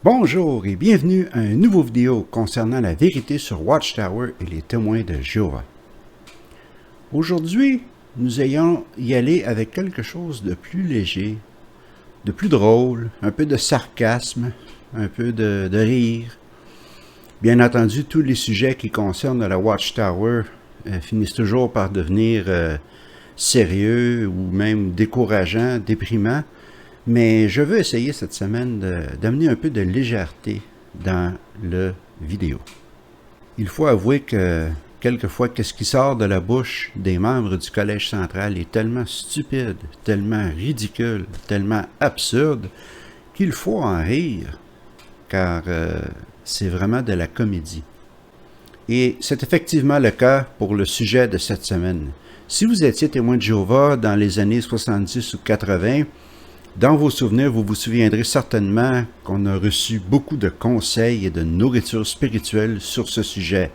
Bonjour et bienvenue à une nouvelle vidéo concernant la vérité sur Watchtower et les témoins de Jéhovah. Aujourd'hui, nous allons y aller avec quelque chose de plus léger, de plus drôle, un peu de sarcasme, un peu de rire. Bien entendu, tous les sujets qui concernent la Watchtower finissent toujours par devenir sérieux ou même décourageants, déprimants. Mais je veux essayer cette semaine d'amener un peu de légèreté dans la vidéo. Il faut avouer que quelquefois, qu'est-ce qui sort de la bouche des membres du Collège central est tellement stupide, tellement ridicule, tellement absurde, qu'il faut en rire, car c'est vraiment de la comédie. Et c'est effectivement le cas pour le sujet de cette semaine. Si vous étiez témoin de Jéhovah dans les années 70 ou 80, dans vos souvenirs, vous vous souviendrez certainement qu'on a reçu beaucoup de conseils et de nourriture spirituelle sur ce sujet.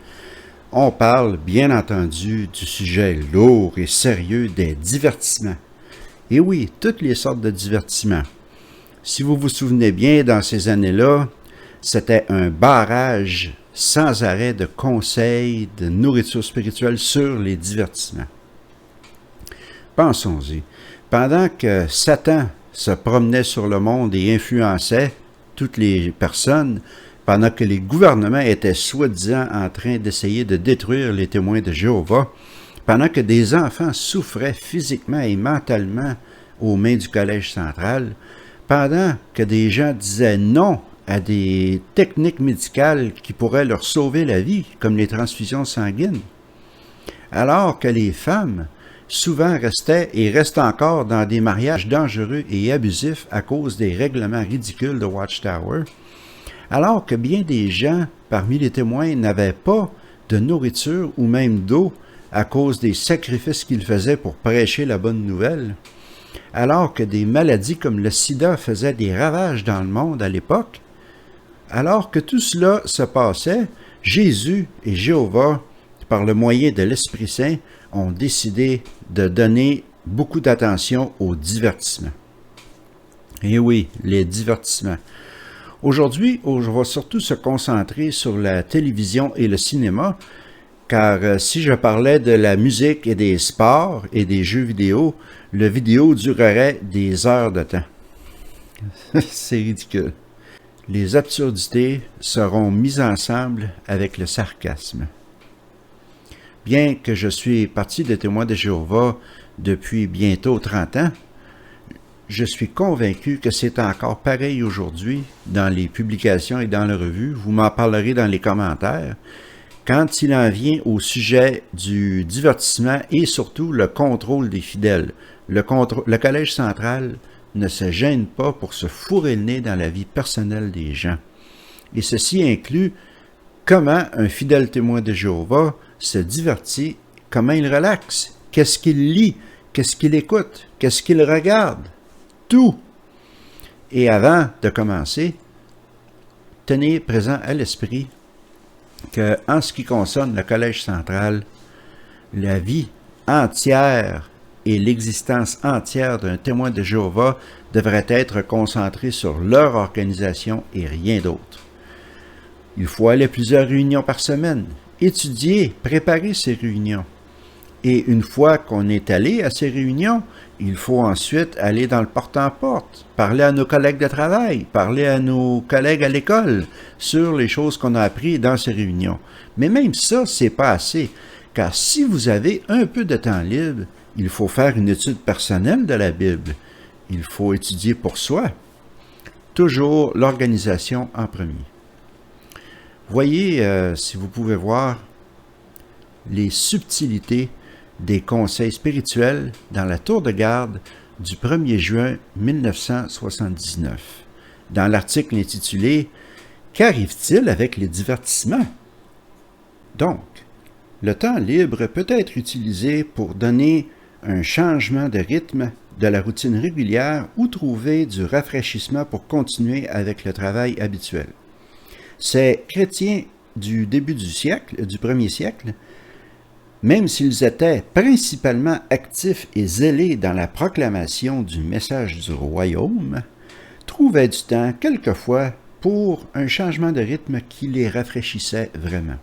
On parle, bien entendu, du sujet lourd et sérieux des divertissements. Et oui, toutes les sortes de divertissements. Si vous vous souvenez bien, dans ces années-là, c'était un barrage sans arrêt de conseils, de nourriture spirituelle sur les divertissements. Pensons-y. Pendant que Satan se promenait sur le monde et influençait toutes les personnes, pendant que les gouvernements étaient soi-disant en train d'essayer de détruire les témoins de Jéhovah, pendant que des enfants souffraient physiquement et mentalement aux mains du Collège central, pendant que des gens disaient non à des techniques médicales qui pourraient leur sauver la vie, comme les transfusions sanguines, alors que les femmes souvent restaient et restent encore dans des mariages dangereux et abusifs à cause des règlements ridicules de Watchtower, alors que bien des gens parmi les témoins n'avaient pas de nourriture ou même d'eau à cause des sacrifices qu'ils faisaient pour prêcher la bonne nouvelle, alors que des maladies comme le sida faisaient des ravages dans le monde à l'époque, alors que tout cela se passait, Jésus et Jéhovah, par le moyen de l'Esprit Saint, ont décidé de donner beaucoup d'attention aux divertissements. Et oui, les divertissements. Aujourd'hui, on va surtout se concentrer sur la télévision et le cinéma, car si je parlais de la musique et des sports et des jeux vidéo, le vidéo durerait des heures de temps. C'est ridicule. Les absurdités seront mises ensemble avec le sarcasme. Bien que je suis parti de témoin de Jéhovah depuis bientôt 30 ans, je suis convaincu que c'est encore pareil aujourd'hui dans les publications et dans les revues. Vous m'en parlerez dans les commentaires. Quand il en vient au sujet du divertissement et surtout le contrôle des fidèles, le Collège central ne se gêne pas pour se fourrer le nez dans la vie personnelle des gens. Et ceci inclut comment un fidèle témoin de Jéhovah se divertit, comment il relaxe, qu'est-ce qu'il lit, qu'est-ce qu'il écoute, qu'est-ce qu'il regarde, tout. Et avant de commencer, tenez présent à l'esprit que, en ce qui concerne le Collège central, la vie entière et l'existence entière d'un témoin de Jéhovah devrait être concentrée sur leur organisation et rien d'autre. Il faut aller à plusieurs réunions par semaine, étudier, préparer ces réunions. Et une fois qu'on est allé à ces réunions, il faut ensuite aller dans le porte-en-porte, parler à nos collègues de travail, parler à nos collègues à l'école sur les choses qu'on a apprises dans ces réunions. Mais même ça, c'est pas assez, car si vous avez un peu de temps libre, il faut faire une étude personnelle de la Bible. Il faut étudier pour soi. Toujours l'organisation en premier. Voyez, si vous pouvez voir, les subtilités des conseils spirituels dans la tour de garde du 1er juin 1979, dans l'article intitulé « Qu'arrive-t-il avec les divertissements ?» Donc, le temps libre peut être utilisé pour donner un changement de rythme de la routine régulière ou trouver du rafraîchissement pour continuer avec le travail habituel. Ces chrétiens du début du siècle, du 1er siècle, même s'ils étaient principalement actifs et zélés dans la proclamation du message du royaume, trouvaient du temps quelquefois pour un changement de rythme qui les rafraîchissait vraiment.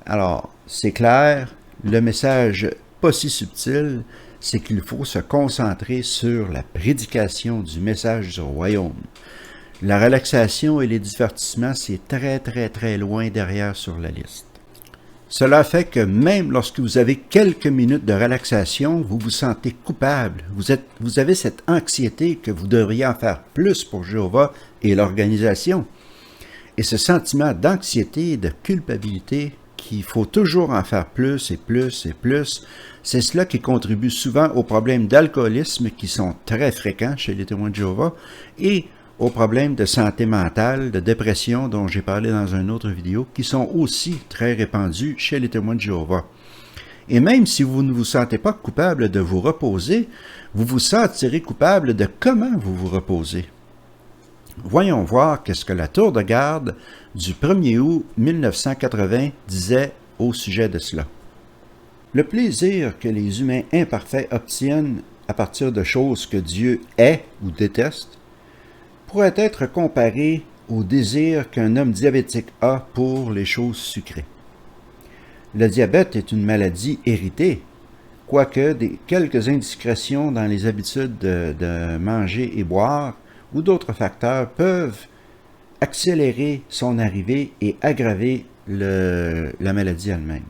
Alors, c'est clair, le message pas si subtil, c'est qu'il faut se concentrer sur la prédication du message du royaume. La relaxation et les divertissements, c'est très loin derrière sur la liste. Cela fait que même lorsque vous avez quelques minutes de relaxation, vous vous sentez coupable. Vous avez cette anxiété que vous devriez en faire plus pour Jéhovah et l'organisation. Et ce sentiment d'anxiété et de culpabilité qu'il faut toujours en faire plus et plus et plus, c'est cela qui contribue souvent aux problèmes d'alcoolisme qui sont très fréquents chez les témoins de Jéhovah et aux problèmes de santé mentale, de dépression dont j'ai parlé dans une autre vidéo, qui sont aussi très répandus chez les témoins de Jéhovah. Et même si vous ne vous sentez pas coupable de vous reposer, vous vous sentirez coupable de comment vous vous reposez. Voyons voir qu'est-ce que la tour de garde du 1er août 1980 disait au sujet de cela. Le plaisir que les humains imparfaits obtiennent à partir de choses que Dieu hait ou déteste pourrait être comparé au désir qu'un homme diabétique a pour les choses sucrées. Le diabète est une maladie héritée, quoique quelques indiscrétions dans les habitudes de manger et boire ou d'autres facteurs peuvent accélérer son arrivée et aggraver la maladie elle-même.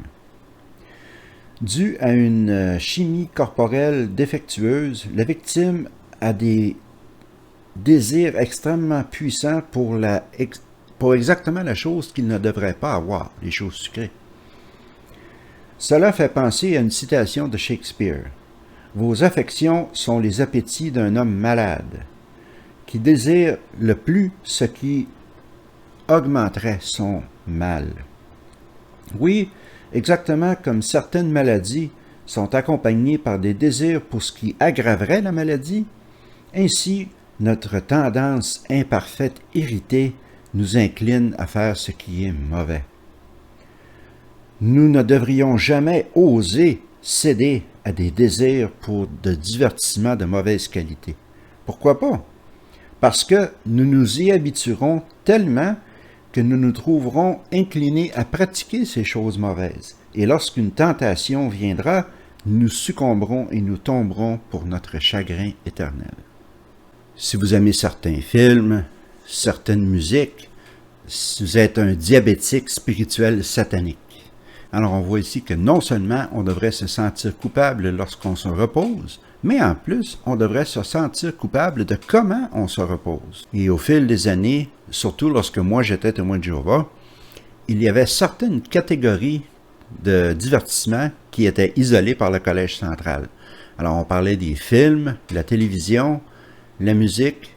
Dû à une chimie corporelle défectueuse, la victime a des désirs extrêmement puissants pour exactement la chose qu'il ne devrait pas avoir, les choses sucrées. Cela fait penser à une citation de Shakespeare. « Vos affections sont les appétits d'un homme malade, qui désire le plus ce qui augmenterait son mal. » Oui, exactement comme certaines maladies sont accompagnées par des désirs pour ce qui aggraverait la maladie, ainsi notre tendance imparfaite irritée nous incline à faire ce qui est mauvais. Nous ne devrions jamais oser céder à des désirs pour de divertissements de mauvaise qualité. Pourquoi pas? Parce que nous nous y habituerons tellement que nous nous trouverons inclinés à pratiquer ces choses mauvaises. Et lorsqu'une tentation viendra, nous succomberons et nous tomberons pour notre chagrin éternel. Si vous aimez certains films, certaines musiques, vous êtes un diabétique spirituel satanique. Alors on voit ici que non seulement on devrait se sentir coupable lorsqu'on se repose, mais en plus, on devrait se sentir coupable de comment on se repose. Et au fil des années, surtout lorsque moi j'étais témoin de Jéhovah, il y avait certaines catégories de divertissements qui étaient isolées par le Collège central. Alors on parlait des films, la télévision, la musique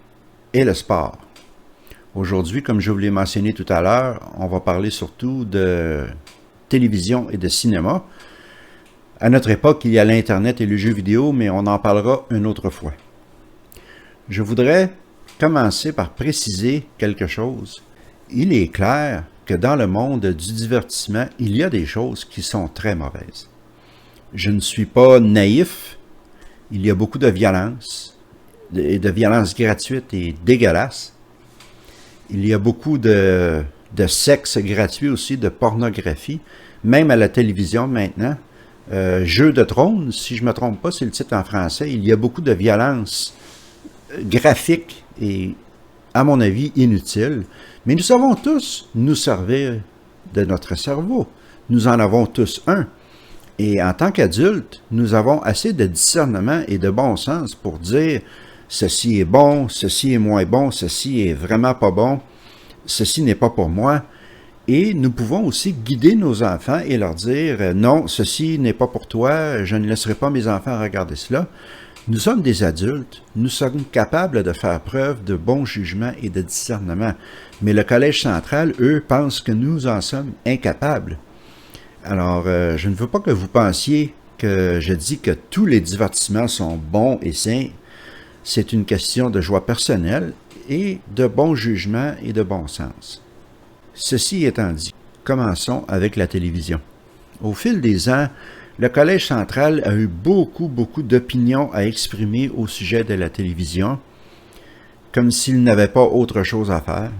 et le sport. Aujourd'hui, comme je vous l'ai mentionné tout à l'heure, on va parler surtout de télévision et de cinéma. À notre époque, il y a l'Internet et le jeu vidéo, mais on en parlera une autre fois. Je voudrais commencer par préciser quelque chose. Il est clair que dans le monde du divertissement, il y a des choses qui sont très mauvaises. Je ne suis pas naïf. Il y a beaucoup de violence, et de violence gratuite et dégueulasse. Il y a beaucoup de sexe gratuit aussi, de pornographie, même à la télévision maintenant. Jeux de trône, si je ne me trompe pas, c'est le titre en français. Il y a beaucoup de violence graphique et, à mon avis, inutile. Mais nous savons tous nous servir de notre cerveau. Nous en avons tous un. Et en tant qu'adultes, nous avons assez de discernement et de bon sens pour dire ceci est bon, ceci est moins bon, ceci est vraiment pas bon, ceci n'est pas pour moi. Et nous pouvons aussi guider nos enfants et leur dire non, ceci n'est pas pour toi, je ne laisserai pas mes enfants regarder cela. Nous sommes des adultes, nous sommes capables de faire preuve de bon jugement et de discernement. Mais le Collège central, eux, pensent que nous en sommes incapables. Alors, je ne veux pas que vous pensiez que je dis que tous les divertissements sont bons et sains. C'est une question de joie personnelle et de bon jugement et de bon sens. Ceci étant dit, commençons avec la télévision. Au fil des ans, le Collège central a eu beaucoup d'opinions à exprimer au sujet de la télévision comme s'ils n'avaient pas autre chose à faire.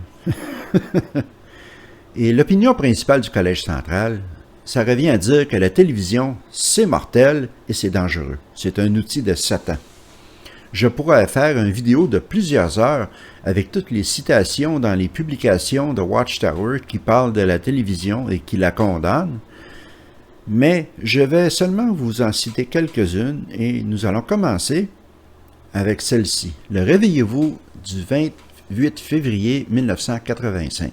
Et l'opinion principale du Collège central, ça revient à dire que la télévision, c'est mortel et c'est dangereux. C'est un outil de Satan. Je pourrais faire une vidéo de plusieurs heures avec toutes les citations dans les publications de Watchtower qui parlent de la télévision et qui la condamnent, mais je vais seulement vous en citer quelques-unes et nous allons commencer avec celle-ci. Le Réveillez-vous du 28 février 1985.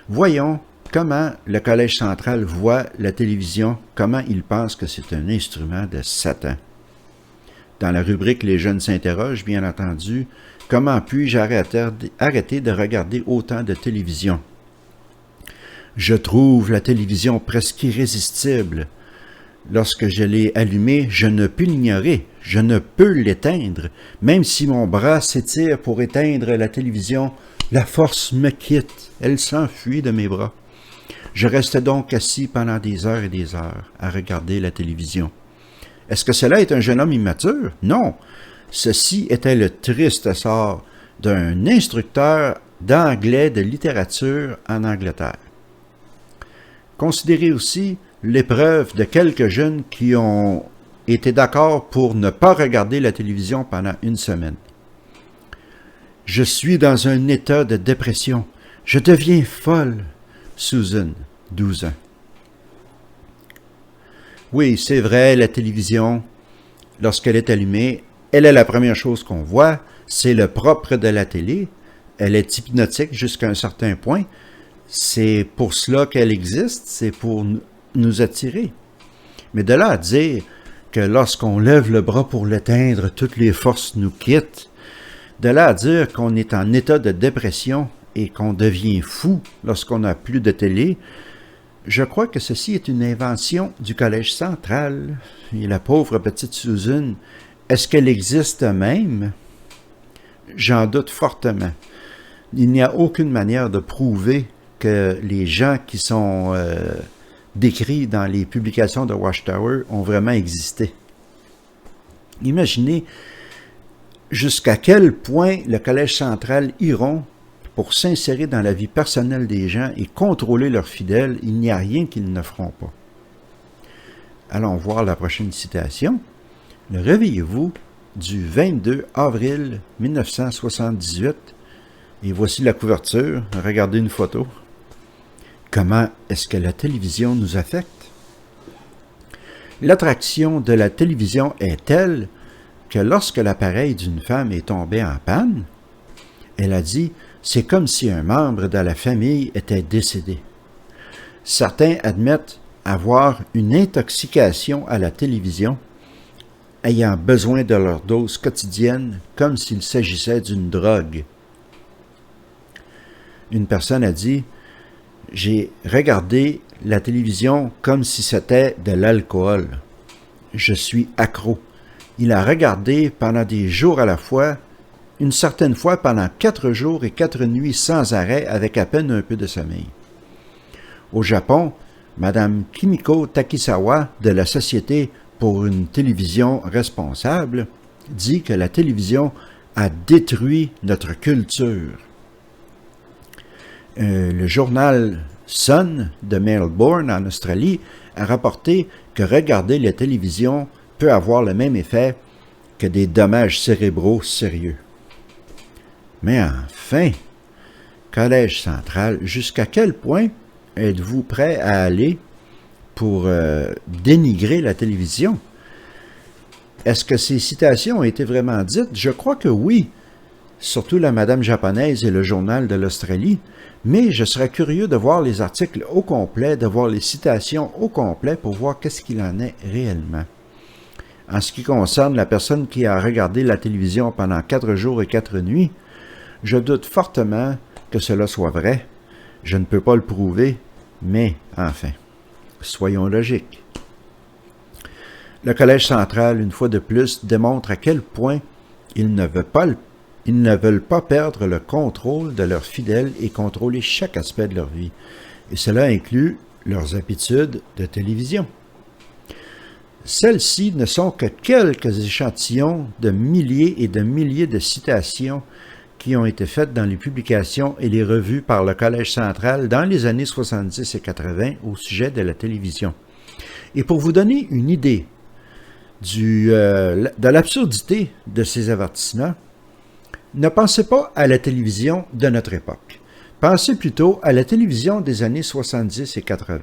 Voyons comment le Collège central voit la télévision, comment il pense que c'est un instrument de Satan. Dans la rubrique « Les jeunes s'interrogent », bien entendu, « Comment puis-je arrêter de regarder autant de télévision? » Je trouve la télévision presque irrésistible. Lorsque je l'ai allumée, je ne peux l'ignorer, je ne peux l'éteindre. Même si mon bras s'étire pour éteindre la télévision, la force me quitte, elle s'enfuit de mes bras. Je reste donc assis pendant des heures et des heures à regarder la télévision. Est-ce que cela est un jeune homme immature? Non. Ceci était le triste sort d'un instructeur d'anglais de littérature en Angleterre. Considérez aussi l'épreuve de quelques jeunes qui ont été d'accord pour ne pas regarder la télévision pendant une semaine. Je suis dans un état de dépression. Je deviens folle. Susan, 12 ans. Oui, c'est vrai, la télévision, lorsqu'elle est allumée, elle est la première chose qu'on voit, c'est le propre de la télé, elle est hypnotique jusqu'à un certain point, c'est pour cela qu'elle existe, c'est pour nous attirer. Mais de là à dire que lorsqu'on lève le bras pour l'éteindre, toutes les forces nous quittent, de là à dire qu'on est en état de dépression et qu'on devient fou lorsqu'on n'a plus de télé, je crois que ceci est une invention du Collège central. Et la pauvre petite Susan, est-ce qu'elle existe même? J'en doute fortement. Il n'y a aucune manière de prouver que les gens qui sont décrits dans les publications de Watchtower ont vraiment existé. Imaginez jusqu'à quel point le Collège central iront pour s'insérer dans la vie personnelle des gens et contrôler leurs fidèles. Il n'y a rien qu'ils ne feront pas. Allons voir la prochaine citation. Le Réveillez-vous du 22 avril 1978. Et voici la couverture. Regardez une photo. Comment est-ce que la télévision nous affecte? L'attraction de la télévision est telle que lorsque l'appareil d'une femme est tombé en panne, elle a dit « C'est comme si un membre de la famille était décédé. » Certains admettent avoir une intoxication à la télévision, ayant besoin de leur dose quotidienne comme s'il s'agissait d'une drogue. Une personne a dit « J'ai regardé la télévision comme si c'était de l'alcool. Je suis accro. » Il a regardé pendant des jours à la fois, une certaine fois pendant 4 jours et 4 nuits sans arrêt avec à peine un peu de sommeil. Au Japon, Mme Kimiko Takisawa de la Société pour une télévision responsable dit que la télévision a détruit notre culture. Le journal Sun de Melbourne en Australie a rapporté que regarder la télévision peut avoir le même effet que des dommages cérébraux sérieux. Mais enfin, Collège central, jusqu'à quel point êtes-vous prêt à aller pour dénigrer la télévision? Est-ce que ces citations ont été vraiment dites? Je crois que oui, surtout la Madame japonaise et le journal de l'Australie, mais je serais curieux de voir les articles au complet, de voir les citations au complet pour voir qu'est-ce qu'il en est réellement. En ce qui concerne la personne qui a regardé la télévision pendant 4 jours et 4 nuits, je doute fortement que cela soit vrai. Je ne peux pas le prouver, mais enfin, soyons logiques. Le Collège central, une fois de plus, démontre à quel point ils ne veulent pas perdre le contrôle de leurs fidèles et contrôler chaque aspect de leur vie. Et cela inclut leurs habitudes de télévision. Celles-ci ne sont que quelques échantillons de milliers et de milliers de citations qui ont été faites dans les publications et les revues par le Collège central dans les années 70 et 80 au sujet de la télévision. Et pour vous donner une idée de l'absurdité de ces avertissements, ne pensez pas à la télévision de notre époque. Pensez plutôt à la télévision des années 70 et 80.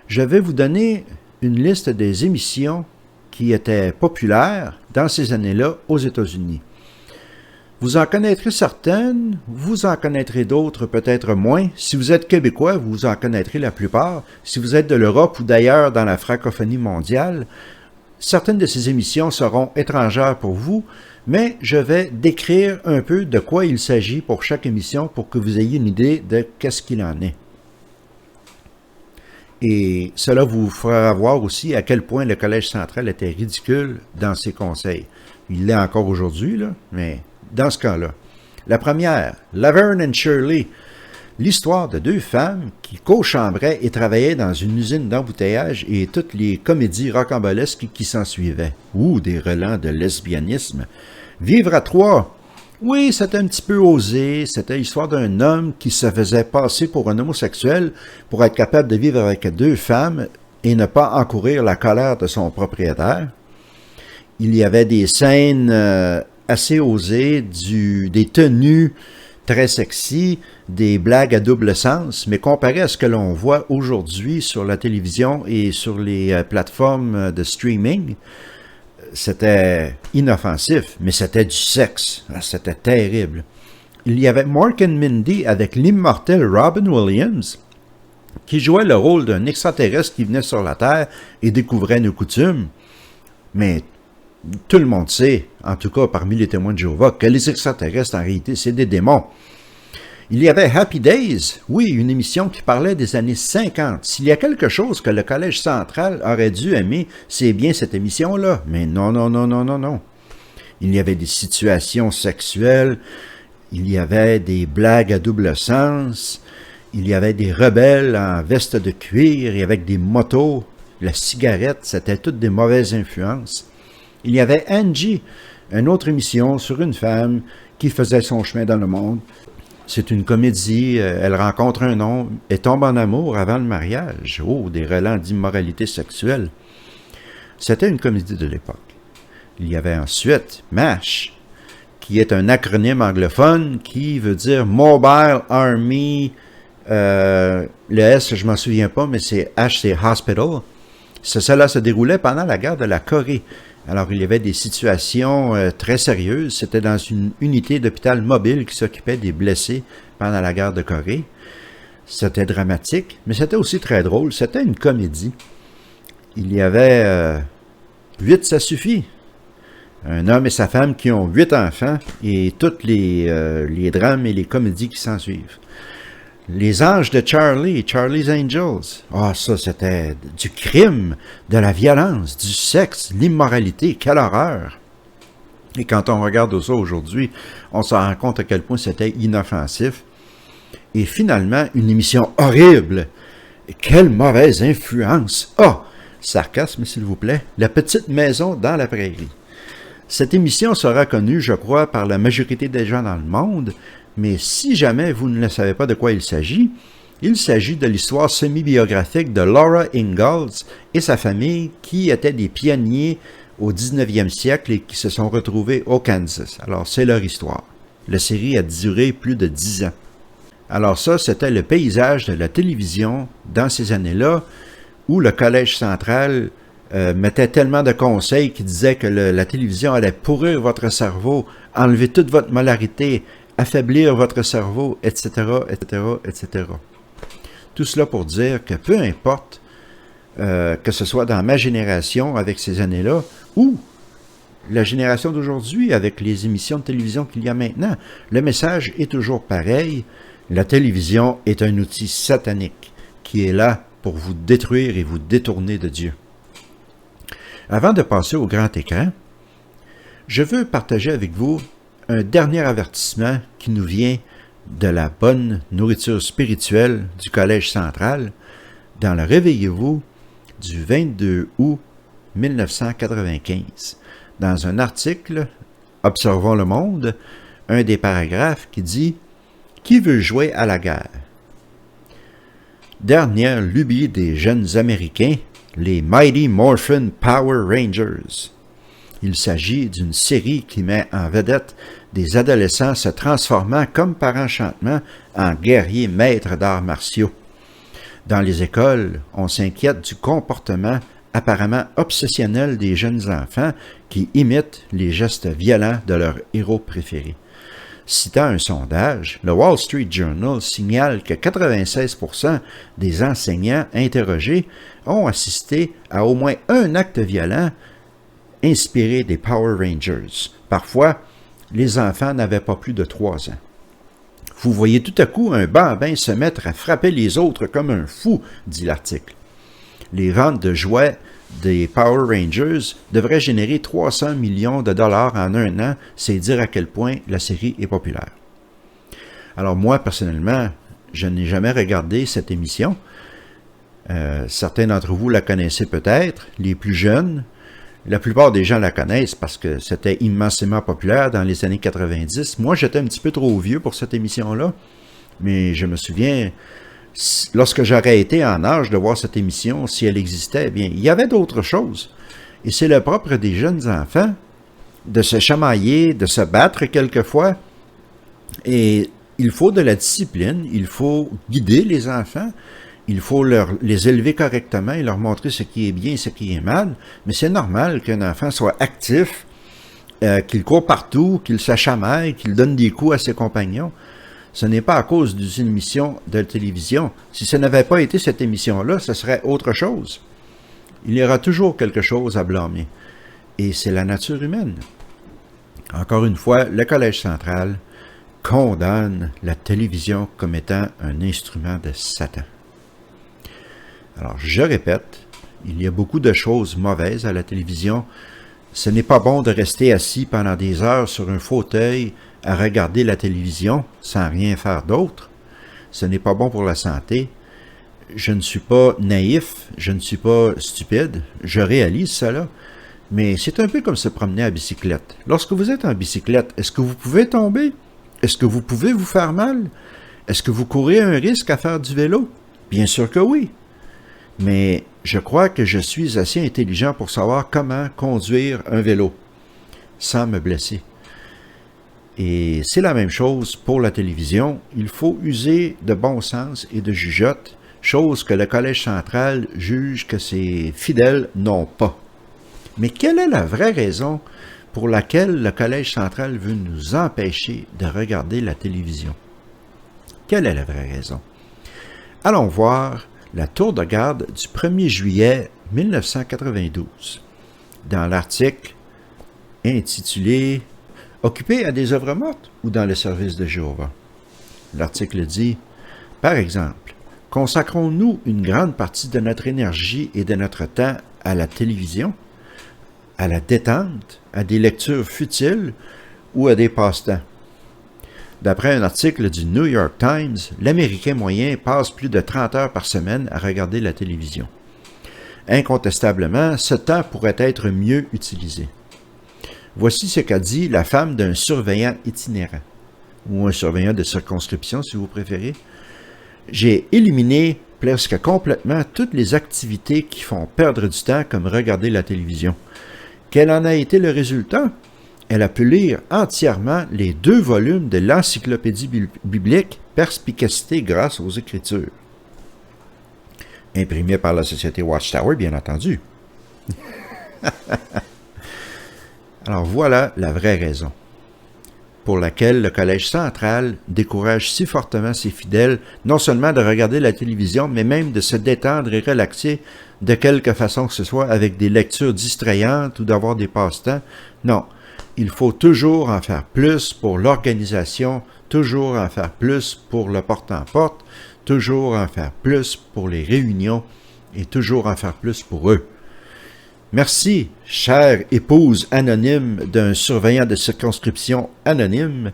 Je vais vous donner une liste des émissions qui étaient populaires dans ces années-là aux États-Unis. Vous en connaîtrez certaines, vous en connaîtrez d'autres peut-être moins. Si vous êtes québécois, vous en connaîtrez la plupart. Si vous êtes de l'Europe ou d'ailleurs dans la francophonie mondiale, certaines de ces émissions seront étrangères pour vous, mais je vais décrire un peu de quoi il s'agit pour chaque émission pour que vous ayez une idée de qu'est-ce qu'il en est. Et cela vous fera voir aussi à quel point le Collège central était ridicule dans ses conseils. Il l'est encore aujourd'hui, là, mais dans ce cas-là. La première, Laverne and Shirley, l'histoire de deux femmes qui co-chambraient et travaillaient dans une usine d'embouteillage et toutes les comédies rocambolesques qui s'en suivaient. Ou des relents de lesbianisme. Vivre à trois. Oui, c'était un petit peu osé. C'était l'histoire d'un homme qui se faisait passer pour un homosexuel pour être capable de vivre avec deux femmes et ne pas encourir la colère de son propriétaire. Il y avait des scènes assez osées, des tenues très sexy, des blagues à double sens, mais comparé à ce que l'on voit aujourd'hui sur la télévision et sur les plateformes de streaming, c'était inoffensif, mais c'était du sexe. C'était terrible. Il y avait Mork and Mindy avec l'immortel Robin Williams, qui jouait le rôle d'un extraterrestre qui venait sur la Terre et découvrait nos coutumes. Mais tout le monde sait, en tout cas parmi les témoins de Jéhovah, que les extraterrestres, en réalité, c'est des démons. Il y avait Happy Days, oui, une émission qui parlait des années 50. S'il y a quelque chose que le Collège central aurait dû aimer, c'est bien cette émission-là. Mais non, non, non, non, non, non. Il y avait des situations sexuelles, il y avait des blagues à double sens, il y avait des rebelles en veste de cuir et avec des motos, la cigarette, c'était toutes des mauvaises influences. Il y avait Angie, une autre émission sur une femme qui faisait son chemin dans le monde. C'est une comédie, elle rencontre un homme et tombe en amour avant le mariage. Oh, des relents d'immoralité sexuelle. C'était une comédie de l'époque. Il y avait ensuite MASH, qui est un acronyme anglophone qui veut dire Mobile Army. Le S, je m'en souviens pas, mais c'est H, c'est Hospital. Cela se déroulait pendant la guerre de la Corée. Alors, il y avait des situations très sérieuses. C'était dans une unité d'hôpital mobile qui s'occupait des blessés pendant la guerre de Corée. C'était dramatique, mais c'était aussi très drôle. C'était une comédie. Il y avait 8, ça suffit. Un homme et sa femme qui ont 8 enfants et tous les drames et les comédies qui s'en suivent. Les anges de Charlie, Charlie's Angels. Ah, ça, c'était du crime, de la violence, du sexe, l'immoralité. Quelle horreur! Et quand on regarde ça aujourd'hui, on se rend compte à quel point c'était inoffensif. Et finalement, une émission horrible. Quelle mauvaise influence! Ah! Sarcasme, s'il vous plaît. La petite maison dans la prairie. Cette émission sera connue, je crois, par la majorité des gens dans le monde. Mais si jamais vous ne savez pas de quoi il s'agit de l'histoire semi-biographique de Laura Ingalls et sa famille qui étaient des pionniers au 19e siècle et qui se sont retrouvés au Kansas. Alors, c'est leur histoire. La série a duré plus de 10 ans. Alors ça, c'était le paysage de la télévision dans ces années-là où le Collège central mettait tellement de conseils qui disaient que la télévision allait pourrir votre cerveau, enlever toute votre molarité, affaiblir votre cerveau, etc., etc., etc. Tout cela pour dire que peu importe que ce soit dans ma génération avec ces années-là ou la génération d'aujourd'hui avec les émissions de télévision qu'il y a maintenant, le message est toujours pareil. La télévision est un outil satanique qui est là pour vous détruire et vous détourner de Dieu. Avant de passer au grand écran, je veux partager avec vous un dernier avertissement qui nous vient de la bonne nourriture spirituelle du Collège central dans le Réveillez-vous du 22 août 1995. Dans un article, Observons le monde, un des paragraphes qui dit « Qui veut jouer à la guerre ?» Dernière lubie des jeunes Américains, les Mighty Morphin Power Rangers. Il s'agit d'une série qui met en vedette des adolescents se transformant comme par enchantement en guerriers maîtres d'arts martiaux. Dans les écoles, on s'inquiète du comportement apparemment obsessionnel des jeunes enfants qui imitent les gestes violents de leurs héros préférés. Citant un sondage, le Wall Street Journal signale que 96% des enseignants interrogés ont assisté à au moins un acte violent inspiré des Power Rangers. Parfois, les enfants n'avaient pas plus de 3 ans. Vous voyez tout à coup un bambin se mettre à frapper les autres comme un fou, dit l'article. Les ventes de jouets des Power Rangers devraient générer 300 millions de dollars en un an, c'est dire à quel point la série est populaire. Alors moi, personnellement, je n'ai jamais regardé cette émission. Certains d'entre vous la connaissaient peut-être, les plus jeunes. La plupart des gens la connaissent parce que c'était immensément populaire dans les années 90. Moi, j'étais un petit peu trop vieux pour cette émission-là, mais je me souviens, lorsque j'aurais été en âge de voir cette émission, si elle existait, eh bien, il y avait d'autres choses. Et c'est le propre des jeunes enfants de se chamailler, de se battre quelquefois. Et il faut de la discipline, il faut guider les enfants. Il faut les élever correctement et leur montrer ce qui est bien et ce qui est mal. Mais c'est normal qu'un enfant soit actif, qu'il court partout, qu'il se chamaille, qu'il donne des coups à ses compagnons. Ce n'est pas à cause d'une émission de télévision. Si ce n'avait pas été cette émission-là, ce serait autre chose. Il y aura toujours quelque chose à blâmer. Et c'est la nature humaine. Encore une fois, le Collège central condamne la télévision comme étant un instrument de Satan. Alors, je répète, il y a beaucoup de choses mauvaises à la télévision. Ce n'est pas bon de rester assis pendant des heures sur un fauteuil à regarder la télévision sans rien faire d'autre. Ce n'est pas bon pour la santé. Je ne suis pas naïf, je ne suis pas stupide, je réalise cela. Mais c'est un peu comme se promener à bicyclette. Lorsque vous êtes en bicyclette, est-ce que vous pouvez tomber? Est-ce que vous pouvez vous faire mal? Est-ce que vous courez un risque à faire du vélo? Bien sûr que oui. Mais je crois que je suis assez intelligent pour savoir comment conduire un vélo sans me blesser. Et c'est la même chose pour la télévision. Il faut user de bon sens et de jugeote, chose que le Collège central juge que ses fidèles n'ont pas. Mais quelle est la vraie raison pour laquelle le Collège central veut nous empêcher de regarder la télévision? Quelle est la vraie raison? Allons voir la tour de garde du 1er juillet 1992, dans l'article intitulé « Occupé à des œuvres mortes ou dans le service de Jéhovah ». L'article dit « Par exemple, consacrons-nous une grande partie de notre énergie et de notre temps à la télévision, à la détente, à des lectures futiles ou à des passe-temps ?» D'après un article du New York Times, l'Américain moyen passe plus de 30 heures par semaine à regarder la télévision. Incontestablement, ce temps pourrait être mieux utilisé. Voici ce qu'a dit la femme d'un surveillant itinérant, ou un surveillant de circonscription si vous préférez. « J'ai éliminé presque complètement toutes les activités qui font perdre du temps comme regarder la télévision. Quel en a été le résultat? Elle a pu lire entièrement les 2 volumes de l'encyclopédie biblique Perspicacité grâce aux Écritures. » Imprimé par la Société Watchtower, bien entendu. Alors voilà la vraie raison pour laquelle le Collège central décourage si fortement ses fidèles, non seulement de regarder la télévision, mais même de se détendre et relaxer de quelque façon que ce soit avec des lectures distrayantes ou d'avoir des passe-temps. Non. Il faut toujours en faire plus pour l'organisation, toujours en faire plus pour le porte-en-porte, toujours en faire plus pour les réunions et toujours en faire plus pour eux. Merci, chère épouse anonyme d'un surveillant de circonscription anonyme,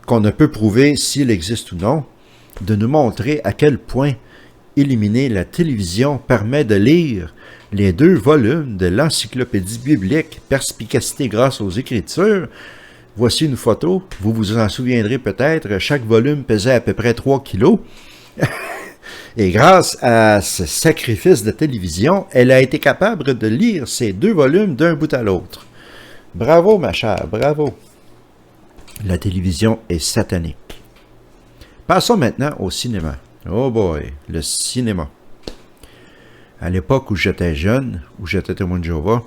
qu'on ne peut prouver s'il existe ou non, de nous montrer à quel point éliminer la télévision permet de lire les 2 volumes de l'encyclopédie biblique Perspicacité grâce aux Écritures Voici une photo, vous vous en souviendrez peut-être, chaque volume pesait à peu près 3 kilos. Et grâce à ce sacrifice de télévision, elle a été capable de lire ces 2 volumes d'un bout à l'autre. Bravo, ma chère, bravo. La télévision est satanique. Passons maintenant au cinéma. Oh boy, le cinéma. À l'époque où j'étais jeune, où j'étais témoin de Jéhovah,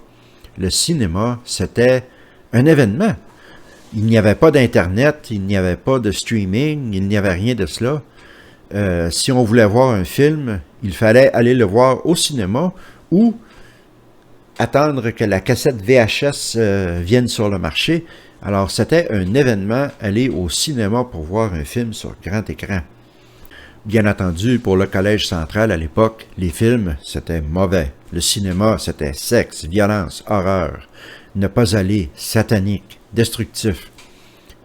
le cinéma, c'était un événement. Il n'y avait pas d'Internet, il n'y avait pas de streaming, il n'y avait rien de cela. Si on voulait voir un film, il fallait aller le voir au cinéma ou attendre que la cassette VHS vienne sur le marché. Alors, c'était un événement, aller au cinéma pour voir un film sur grand écran. Bien entendu, pour le Collège central à l'époque, les films, c'était mauvais. Le cinéma, c'était sexe, violence, horreur. Ne pas aller, satanique, destructif.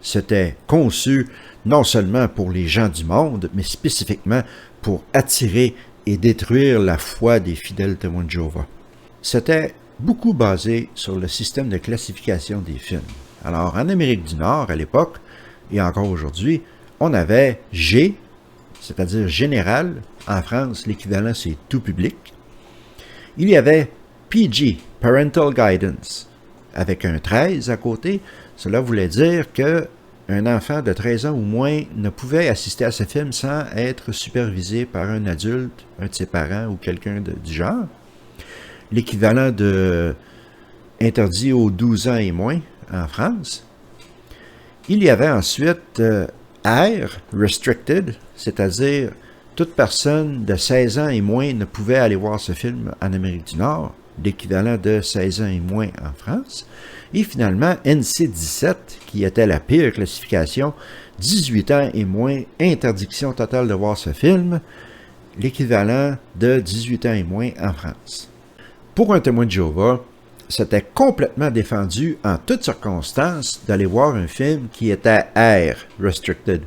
C'était conçu non seulement pour les gens du monde, mais spécifiquement pour attirer et détruire la foi des fidèles témoins de Jéhovah. C'était beaucoup basé sur le système de classification des films. Alors, en Amérique du Nord, à l'époque, et encore aujourd'hui, on avait G, c'est-à-dire général. En France, l'équivalent, c'est tout public. Il y avait PG, Parental Guidance, avec un 13 à côté. Cela voulait dire qu'un enfant de 13 ans ou moins ne pouvait assister à ce film sans être supervisé par un adulte, un de ses parents ou quelqu'un du genre. L'équivalent de interdit aux 12 ans et moins en France. Il y avait ensuite R, Restricted, c'est-à-dire toute personne de 16 ans et moins ne pouvait aller voir ce film en Amérique du Nord, l'équivalent de 16 ans et moins en France. Et finalement, NC-17, qui était la pire classification, 18 ans et moins, interdiction totale de voir ce film, l'équivalent de 18 ans et moins en France. Pour un témoin de Jéhovah, c'était complètement défendu en toutes circonstances d'aller voir un film qui était R, Restricted,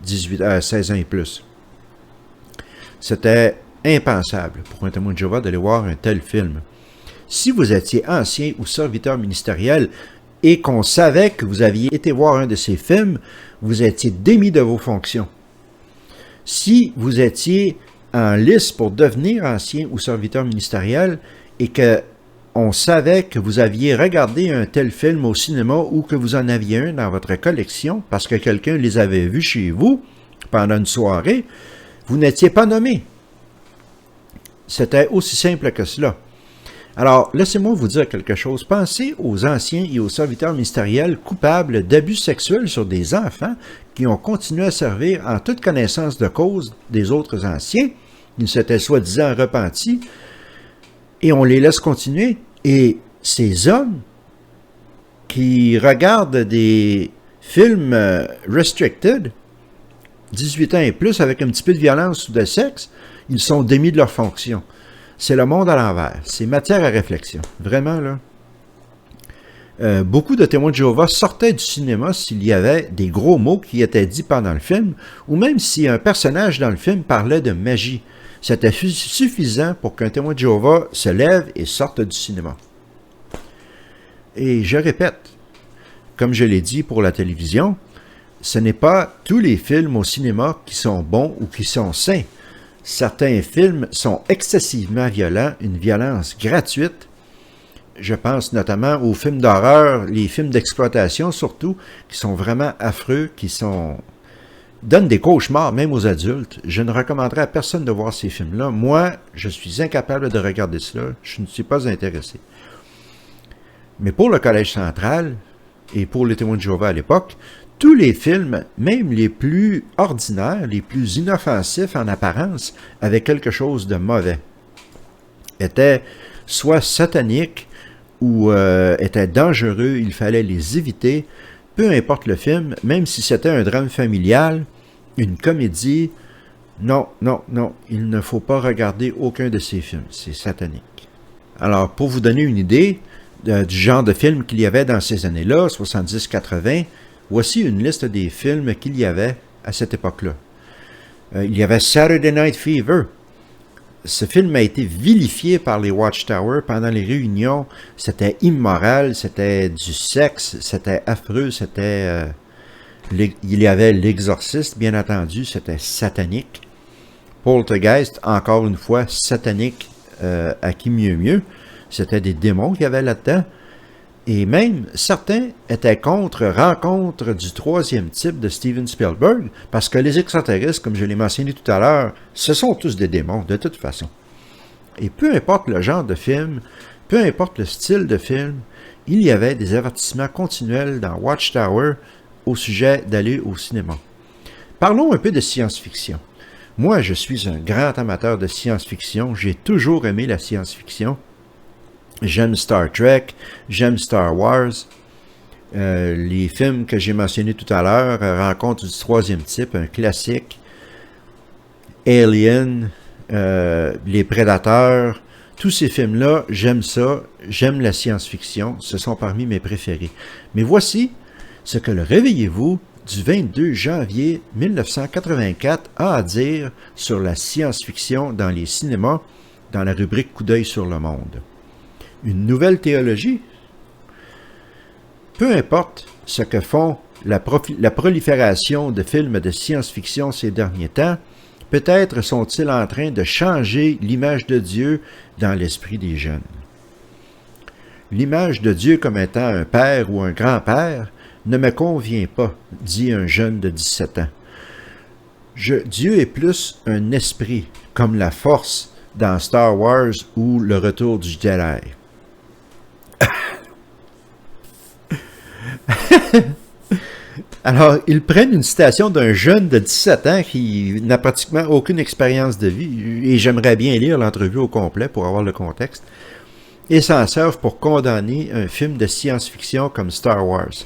16 ans et plus. C'était impensable pour un témoin de Jéhovah d'aller voir un tel film. Si vous étiez ancien ou serviteur ministériel et qu'on savait que vous aviez été voir un de ces films, vous étiez démis de vos fonctions. Si vous étiez en liste pour devenir ancien ou serviteur ministériel et que on savait que vous aviez regardé un tel film au cinéma ou que vous en aviez un dans votre collection parce que quelqu'un les avait vus chez vous pendant une soirée, vous n'étiez pas nommé. C'était aussi simple que cela. Alors, laissez-moi vous dire quelque chose. Pensez aux anciens et aux serviteurs ministériels coupables d'abus sexuels sur des enfants qui ont continué à servir en toute connaissance de cause des autres anciens. Ils s'étaient soi-disant repentis et on les laisse continuer. Et ces hommes qui regardent des films restricted, 18 ans et plus, avec un petit peu de violence ou de sexe, ils sont démis de leur fonction. C'est le monde à l'envers. C'est matière à réflexion. Vraiment, là. Beaucoup de témoins de Jéhovah sortaient du cinéma s'il y avait des gros mots qui étaient dits pendant le film, ou même si un personnage dans le film parlait de magie. C'était suffisant pour qu'un témoin de Jéhovah se lève et sorte du cinéma. Et je répète, comme je l'ai dit pour la télévision, ce n'est pas tous les films au cinéma qui sont bons ou qui sont sains. Certains films sont excessivement violents, une violence gratuite. Je pense notamment aux films d'horreur, les films d'exploitation surtout, qui sont vraiment affreux, qui donnent des cauchemars même aux adultes. Je ne recommanderais à personne de voir ces films-là. Moi, je suis incapable de regarder cela. Je ne suis pas intéressé. Mais pour le Collège central et pour les témoins de Jéhovah à l'époque, tous les films, même les plus ordinaires, les plus inoffensifs en apparence, avaient quelque chose de mauvais. Étaient soit sataniques ou étaient dangereux, il fallait les éviter. Peu importe le film, même si c'était un drame familial, une comédie, non, il ne faut pas regarder aucun de ces films, c'est satanique. Alors, pour vous donner une idée du genre de films qu'il y avait dans ces années-là, 70-80, voici une liste des films qu'il y avait à cette époque-là. Il y avait Saturday Night Fever, ce film a été vilifié par les Watchtower pendant les réunions. C'était immoral, c'était du sexe, c'était affreux, c'était... il y avait l'exorciste, bien entendu, c'était satanique. Poltergeist, encore une fois, satanique, à qui mieux mieux. C'était des démons qu'il y avait là-dedans. Et même, certains étaient contre Rencontre du troisième type de Steven Spielberg, parce que les extraterrestres, comme je l'ai mentionné tout à l'heure, ce sont tous des démons, de toute façon. Et peu importe le genre de film, peu importe le style de film, il y avait des avertissements continuels dans Watchtower au sujet d'aller au cinéma. Parlons un peu de science-fiction. Moi, je suis un grand amateur de science-fiction, j'ai toujours aimé la science-fiction. J'aime Star Trek, j'aime Star Wars. Les films que j'ai mentionnés tout à l'heure, Rencontre du troisième type, un classique. Alien, Les Prédateurs, tous ces films-là, j'aime ça, j'aime la science-fiction, ce sont parmi mes préférés. Mais voici ce que le Réveillez-vous du 22 janvier 1984 a à dire sur la science-fiction dans les cinémas, dans la rubrique Coup d'œil sur le monde. Une nouvelle théologie? Peu importe ce que font la prolifération de films de science-fiction ces derniers temps, peut-être sont-ils en train de changer l'image de Dieu dans l'esprit des jeunes. L'image de Dieu comme étant un père ou un grand-père ne me convient pas, dit un jeune de 17 ans. Dieu est plus un esprit, comme la force dans Star Wars ou le retour du Jedi. Alors, ils prennent une citation d'un jeune de 17 ans qui n'a pratiquement aucune expérience de vie, et j'aimerais bien lire l'entrevue au complet pour avoir le contexte, et s'en servent pour condamner un film de science-fiction comme Star Wars.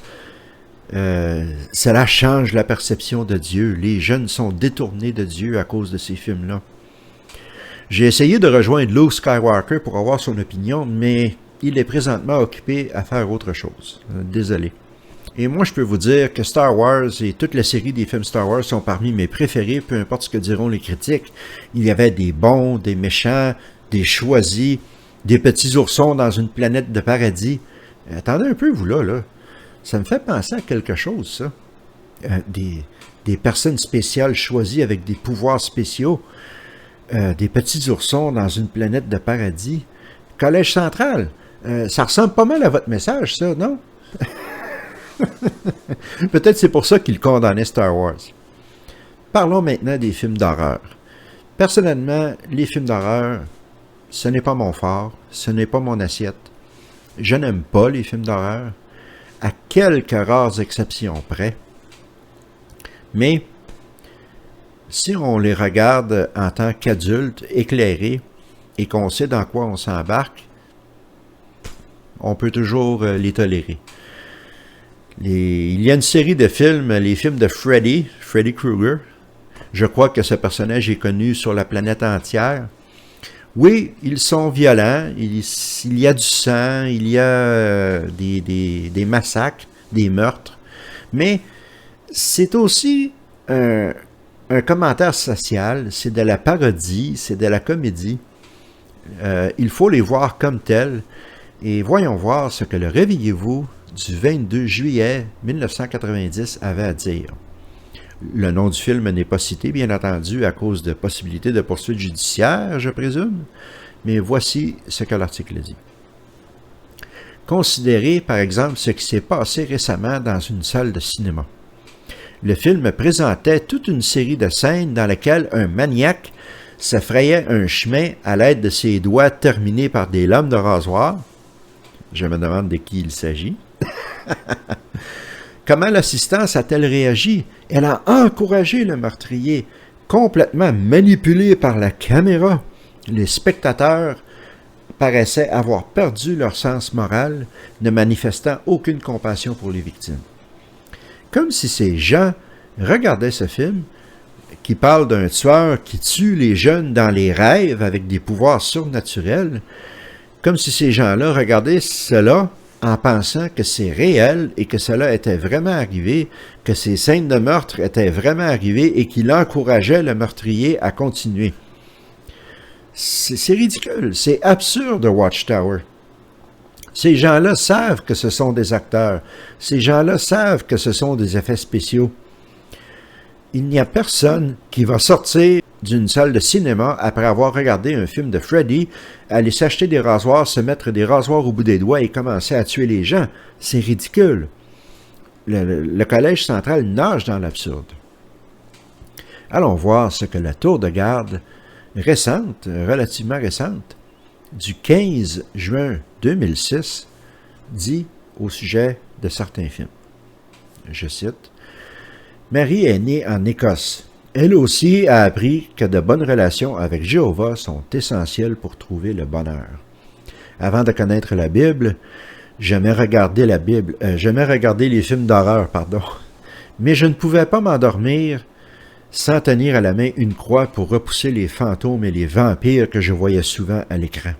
Cela change la perception de Dieu. Les jeunes sont détournés de Dieu à cause de ces films-là. J'ai essayé de rejoindre Luke Skywalker pour avoir son opinion, mais il est présentement occupé à faire autre chose. Désolé. Et moi, je peux vous dire que Star Wars et toute la série des films Star Wars sont parmi mes préférés, peu importe ce que diront les critiques. Il y avait des bons, des méchants, des choisis, des petits oursons dans une planète de paradis. Attendez un peu, vous là. Ça me fait penser à quelque chose, ça. Des personnes spéciales choisies avec des pouvoirs spéciaux. Des petits oursons dans une planète de paradis. Collège central. Ça ressemble pas mal à votre message, ça, non? Peut-être c'est pour ça qu'il condamnait Star Wars. Parlons maintenant des films d'horreur. Personnellement, les films d'horreur, ce n'est pas mon fort, ce n'est pas mon assiette. Je n'aime pas les films d'horreur, à quelques rares exceptions près. Mais, si on les regarde en tant qu'adultes éclairés et qu'on sait dans quoi on s'embarque, on peut toujours les tolérer. Il y a une série de films, les films de Freddy Krueger. Je crois que ce personnage est connu sur la planète entière. Oui, ils sont violents, il y a du sang, il y a des massacres, des meurtres, mais c'est aussi un commentaire social, c'est de la parodie, c'est de la comédie. Il faut les voir comme tels, et voyons voir ce que le Réveillez-vous du 22 juillet 1990 avait à dire. Le nom du film n'est pas cité, bien entendu, à cause de possibilités de poursuites judiciaires, je présume, mais voici ce que l'article dit. Considérez, par exemple, ce qui s'est passé récemment dans une salle de cinéma. Le film présentait toute une série de scènes dans lesquelles un maniaque se frayait un chemin à l'aide de ses doigts terminés par des lames de rasoir. Je me demande de qui il s'agit. Comment l'assistance a-t-elle réagi? Elle a encouragé le meurtrier, complètement manipulé par la caméra. Les spectateurs paraissaient avoir perdu leur sens moral, ne manifestant aucune compassion pour les victimes. Comme si ces gens regardaient ce film, qui parle d'un tueur qui tue les jeunes dans les rêves avec des pouvoirs surnaturels, comme si ces gens-là regardaient cela en pensant que c'est réel et que cela était vraiment arrivé, que ces scènes de meurtre étaient vraiment arrivées et qu'il encourageait le meurtrier à continuer. C'est ridicule, c'est absurde, Watchtower. Ces gens-là savent que ce sont des acteurs. Ces gens-là savent que ce sont des effets spéciaux. Il n'y a personne qui va sortir d'une salle de cinéma après avoir regardé un film de Freddy, aller s'acheter des rasoirs, se mettre des rasoirs au bout des doigts et commencer à tuer les gens. C'est ridicule. Le Collège central nage dans l'absurde. Allons voir ce que la tour de garde récente, relativement récente, du 15 juin 2006, dit au sujet de certains films. Je cite, « Marie est née en Écosse. Elle aussi a appris que de bonnes relations avec Jéhovah sont essentielles pour trouver le bonheur. Avant de connaître la Bible, j'aimais regarder les films d'horreur, mais je ne pouvais pas m'endormir sans tenir à la main une croix pour repousser les fantômes et les vampires que je voyais souvent à l'écran.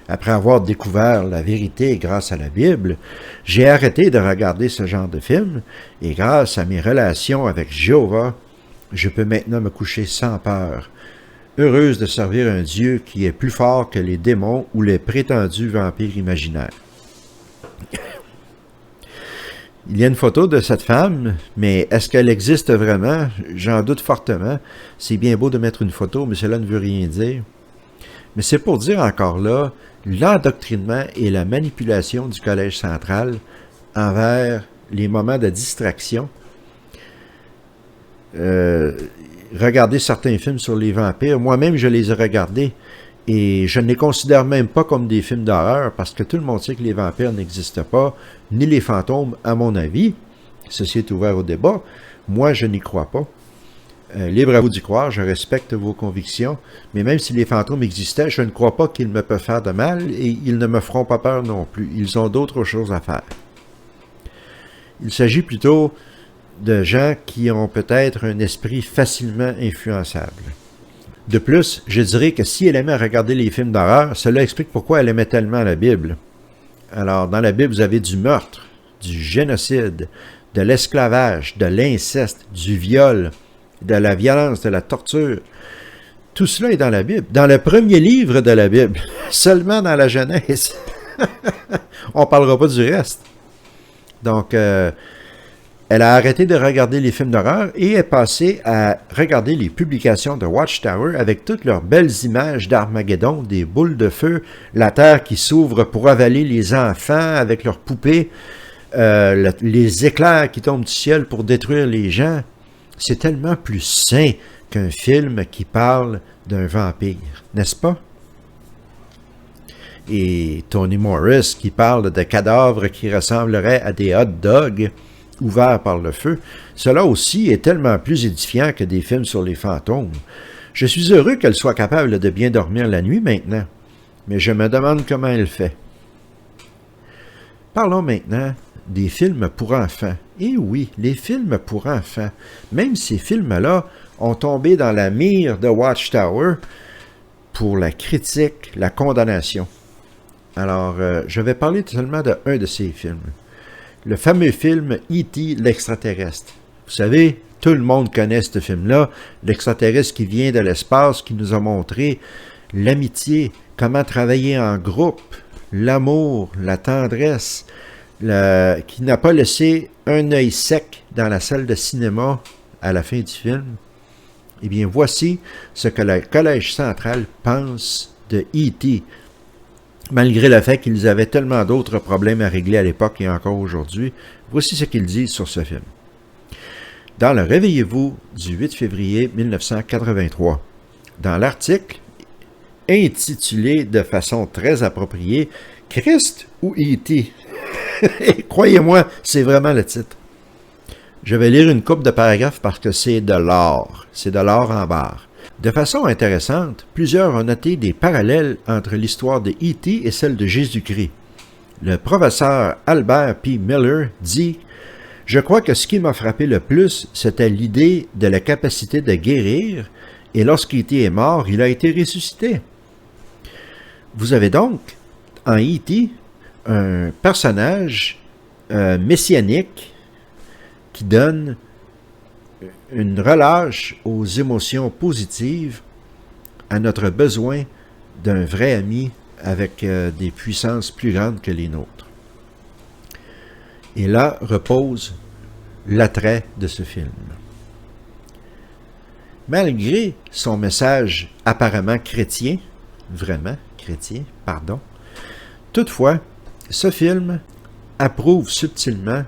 Après avoir découvert la vérité grâce à la Bible, j'ai arrêté de regarder ce genre de film et grâce à mes relations avec Jéhovah, je peux maintenant me coucher sans peur, heureuse de servir un Dieu qui est plus fort que les démons ou les prétendus vampires imaginaires. » Il y a une photo de cette femme, mais est-ce qu'elle existe vraiment? J'en doute fortement. C'est bien beau de mettre une photo, mais cela ne veut rien dire. Mais c'est pour dire encore là, l'endoctrinement et la manipulation du Collège central envers les moments de distraction. Regarder certains films sur les vampires, moi-même je les ai regardés et je ne les considère même pas comme des films d'horreur parce que tout le monde sait que les vampires n'existent pas, ni les fantômes à mon avis. Ceci est ouvert au débat. Moi je n'y crois pas. Libre à vous d'y croire, je respecte vos convictions, mais même si les fantômes existaient, je ne crois pas qu'ils me peuvent faire de mal et ils ne me feront pas peur non plus. Ils ont d'autres choses à faire. Il s'agit plutôt de gens qui ont peut-être un esprit facilement influençable. De plus, je dirais que si elle aimait regarder les films d'horreur, cela explique pourquoi elle aimait tellement la Bible. Alors, dans la Bible, vous avez du meurtre, du génocide, de l'esclavage, de l'inceste, du viol, de la violence, de la torture. Tout cela est dans la Bible. Dans le premier livre de la Bible, seulement dans la Genèse. On ne parlera pas du reste. Donc, elle a arrêté de regarder les films d'horreur et est passée à regarder les publications de Watchtower avec toutes leurs belles images d'Armageddon, des boules de feu, la terre qui s'ouvre pour avaler les enfants avec leurs poupées, les éclairs qui tombent du ciel pour détruire les gens. C'est tellement plus sain qu'un film qui parle d'un vampire, n'est-ce pas? Et Tony Morris qui parle de cadavres qui ressembleraient à des hot dogs ouverts par le feu, cela aussi est tellement plus édifiant que des films sur les fantômes. Je suis heureux qu'elle soit capable de bien dormir la nuit maintenant, mais je me demande comment elle fait. Parlons maintenant des films pour enfants. Et oui, les films pour enfants. Même ces films-là ont tombé dans la mire de Watchtower pour la critique, la condamnation. Alors, je vais parler seulement d'un de ces films. Le fameux film E.T. l'extraterrestre. Vous savez, tout le monde connaît ce film-là, l'extraterrestre qui vient de l'espace, qui nous a montré l'amitié, comment travailler en groupe, l'amour, la tendresse, qui n'a pas laissé un œil sec dans la salle de cinéma à la fin du film. Eh bien, voici ce que le Collège central pense de E.T., malgré le fait qu'ils avaient tellement d'autres problèmes à régler à l'époque et encore aujourd'hui. Voici ce qu'ils disent sur ce film. Dans le Réveillez-vous du 8 février 1983, dans l'article intitulé de façon très appropriée « Christ ou E.T. » Croyez-moi, c'est vraiment le titre. Je vais lire une couple de paragraphes parce que c'est de l'or. C'est de l'or en barre. De façon intéressante, plusieurs ont noté des parallèles entre l'histoire de E.T. et celle de Jésus-Christ. Le professeur Albert P. Miller dit « Je crois que ce qui m'a frappé le plus, c'était l'idée de la capacité de guérir, et lorsqu'E.T. est mort, il a été ressuscité. » Vous avez donc, en E.T., un personnage messianique qui donne une relâche aux émotions positives à notre besoin d'un vrai ami avec des puissances plus grandes que les nôtres. Et là repose l'attrait de ce film. Malgré son message apparemment chrétien, vraiment chrétien, pardon, toutefois, ce film approuve subtilement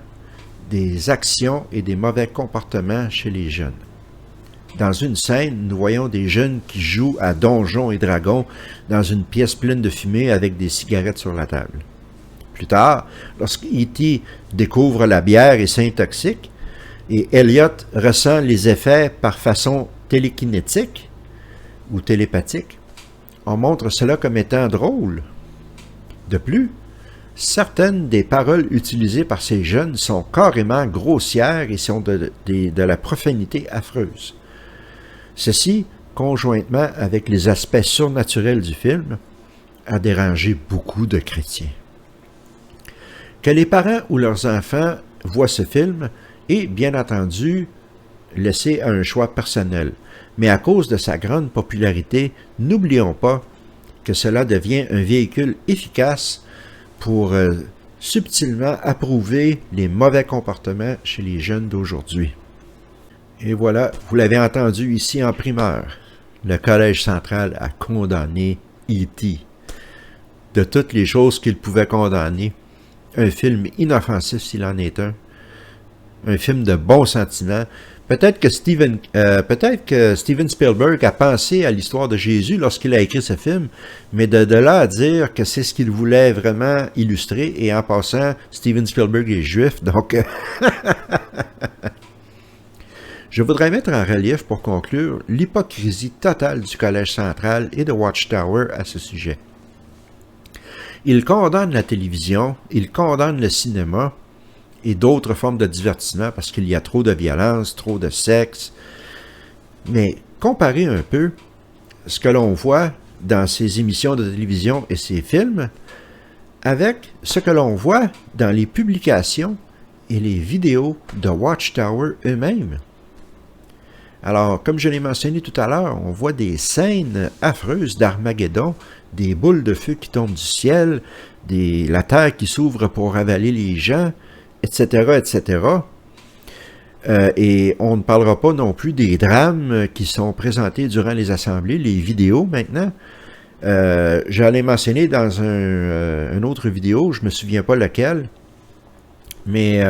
des actions et des mauvais comportements chez les jeunes. Dans une scène, nous voyons des jeunes qui jouent à Donjons et Dragons dans une pièce pleine de fumée avec des cigarettes sur la table. Plus tard, lorsque E.T. découvre la bière et s'intoxique, et Elliot ressent les effets par façon télékinétique ou télépathique, on montre cela comme étant drôle. De plus, certaines des paroles utilisées par ces jeunes sont carrément grossières et sont de la profanité affreuse. Ceci, conjointement avec les aspects surnaturels du film, a dérangé beaucoup de chrétiens. Que les parents ou leurs enfants voient ce film est, bien entendu, laissé à un choix personnel. Mais à cause de sa grande popularité, n'oublions pas que cela devient un véhicule efficace pour subtilement approuver les mauvais comportements chez les jeunes d'aujourd'hui. Et voilà, vous l'avez entendu ici en primeur, le Collège central a condamné E.T. de toutes les choses qu'il pouvait condamner. Un film inoffensif s'il en est un film de bons sentiments. Peut-être que Steven Spielberg a pensé à l'histoire de Jésus lorsqu'il a écrit ce film, mais de là à dire que c'est ce qu'il voulait vraiment illustrer, et en passant, Steven Spielberg est juif, donc je voudrais mettre en relief pour conclure l'hypocrisie totale du Collège central et de Watchtower à ce sujet. Il condamne la télévision, il condamne le cinéma et d'autres formes de divertissement parce qu'il y a trop de violence, trop de sexe. Mais comparez un peu ce que l'on voit dans ces émissions de télévision et ces films avec ce que l'on voit dans les publications et les vidéos de Watchtower eux-mêmes. Alors, comme je l'ai mentionné tout à l'heure, on voit des scènes affreuses d'Armageddon, des boules de feu qui tombent du ciel, la terre qui s'ouvre pour avaler les gens, etc., etc. Et on ne parlera pas non plus des drames qui sont présentés durant les assemblées, les vidéos maintenant. J'allais mentionner dans une autre vidéo, je ne me souviens pas laquelle, mais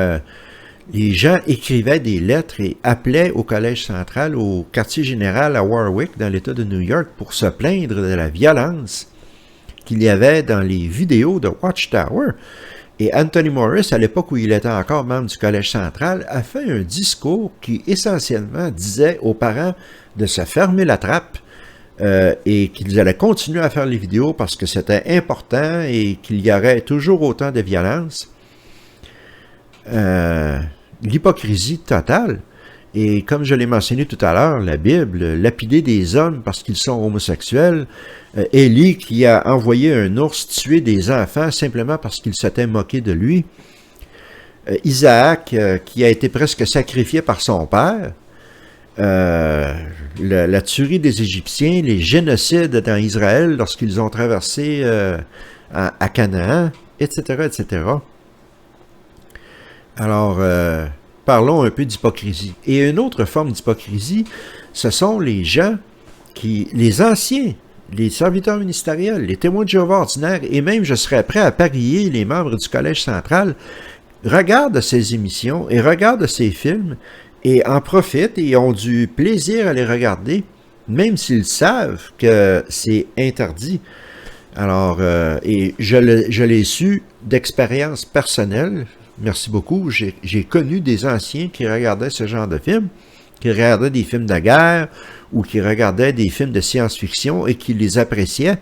les gens écrivaient des lettres et appelaient au Collège central, au quartier général à Warwick, dans l'État de New York, pour se plaindre de la violence qu'il y avait dans les vidéos de Watchtower. Et Anthony Morris, à l'époque où il était encore membre du Collège central, a fait un discours qui essentiellement disait aux parents de se fermer la trappe et qu'ils allaient continuer à faire les vidéos parce que c'était important et qu'il y aurait toujours autant de violence. L'hypocrisie totale. Et comme je l'ai mentionné tout à l'heure, la Bible, lapider des hommes parce qu'ils sont homosexuels, Élie qui a envoyé un ours tuer des enfants simplement parce qu'il s'était moqué de lui, Isaac qui a été presque sacrifié par son père, la tuerie des Égyptiens, les génocides dans Israël lorsqu'ils ont traversé à Canaan, etc., etc. Alors, parlons un peu d'hypocrisie. Et une autre forme d'hypocrisie, ce sont les gens les anciens, les serviteurs ministériels, les témoins de Jéhovah ordinaires, et même, je serais prêt à parier, les membres du Collège central, regardent ces émissions et regardent ces films et en profitent et ont du plaisir à les regarder, même s'ils savent que c'est interdit. Alors, et je l'ai su d'expérience personnelle. Merci beaucoup. J'ai connu des anciens qui regardaient ce genre de films, qui regardaient des films de guerre ou qui regardaient des films de science-fiction et qui les appréciaient.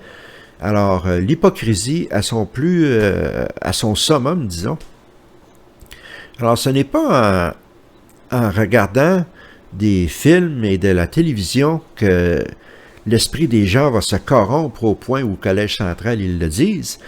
Alors, l'hypocrisie à son summum, disons. Alors, ce n'est pas en regardant des films et de la télévision que l'esprit des gens va se corrompre au point où le Collège central, ils le disent.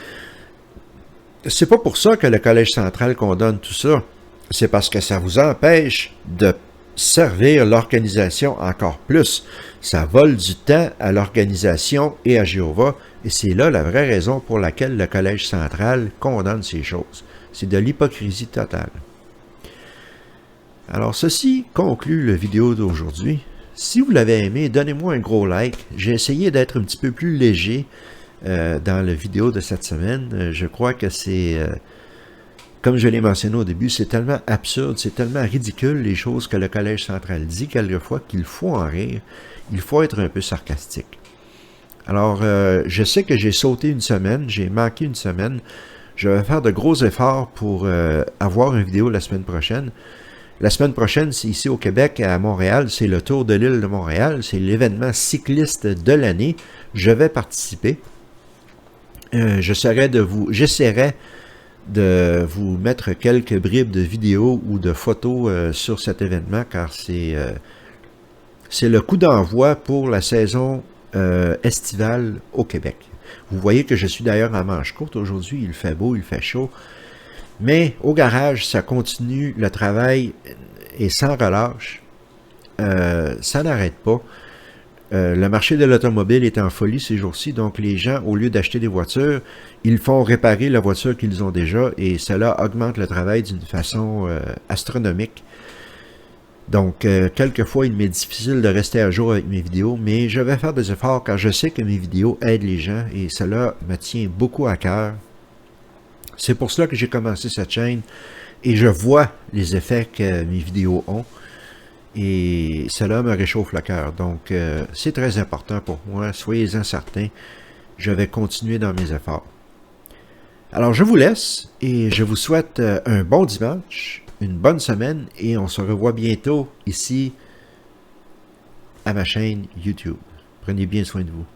C'est pas pour ça que le Collège central condamne tout ça. C'est parce que ça vous empêche de servir l'organisation encore plus. Ça vole du temps à l'organisation et à Jéhovah, et c'est là la vraie raison pour laquelle le Collège central condamne ces choses. C'est de l'hypocrisie totale. Alors, ceci conclut la vidéo d'aujourd'hui. Si vous l'avez aimé, donnez-moi un gros like. J'ai essayé d'être un petit peu plus léger dans la vidéo de cette semaine. Je crois que c'est, comme je l'ai mentionné au début, c'est tellement absurde, c'est tellement ridicule les choses que le Collège central dit quelquefois qu'il faut en rire. Il faut être un peu sarcastique. Alors, je sais que j'ai sauté une semaine, j'ai manqué une semaine. Je vais faire de gros efforts pour avoir une vidéo la semaine prochaine. La semaine prochaine, c'est ici au Québec, à Montréal, c'est le Tour de l'île de Montréal. C'est l'événement cycliste de l'année. Je vais participer. J'essaierai de vous mettre quelques bribes de vidéos ou de photos sur cet événement, car c'est le coup d'envoi pour la saison estivale au Québec. Vous voyez que je suis d'ailleurs en manche courte aujourd'hui. Il fait beau, il fait chaud. Mais au garage, ça continue, le travail est sans relâche. Ça n'arrête pas. Le marché de l'automobile est en folie ces jours-ci, donc les gens, au lieu d'acheter des voitures, ils font réparer la voiture qu'ils ont déjà, et cela augmente le travail d'une façon astronomique. Donc, quelquefois, il m'est difficile de rester à jour avec mes vidéos, mais je vais faire des efforts car je sais que mes vidéos aident les gens, et cela me tient beaucoup à cœur. C'est pour cela que j'ai commencé cette chaîne et je vois les effets que mes vidéos ont et cela me réchauffe le cœur. Donc, c'est très important pour moi. Soyez-en certains, je vais continuer dans mes efforts. Alors, je vous laisse et je vous souhaite un bon dimanche, une bonne semaine et on se revoit bientôt ici à ma chaîne YouTube. Prenez bien soin de vous.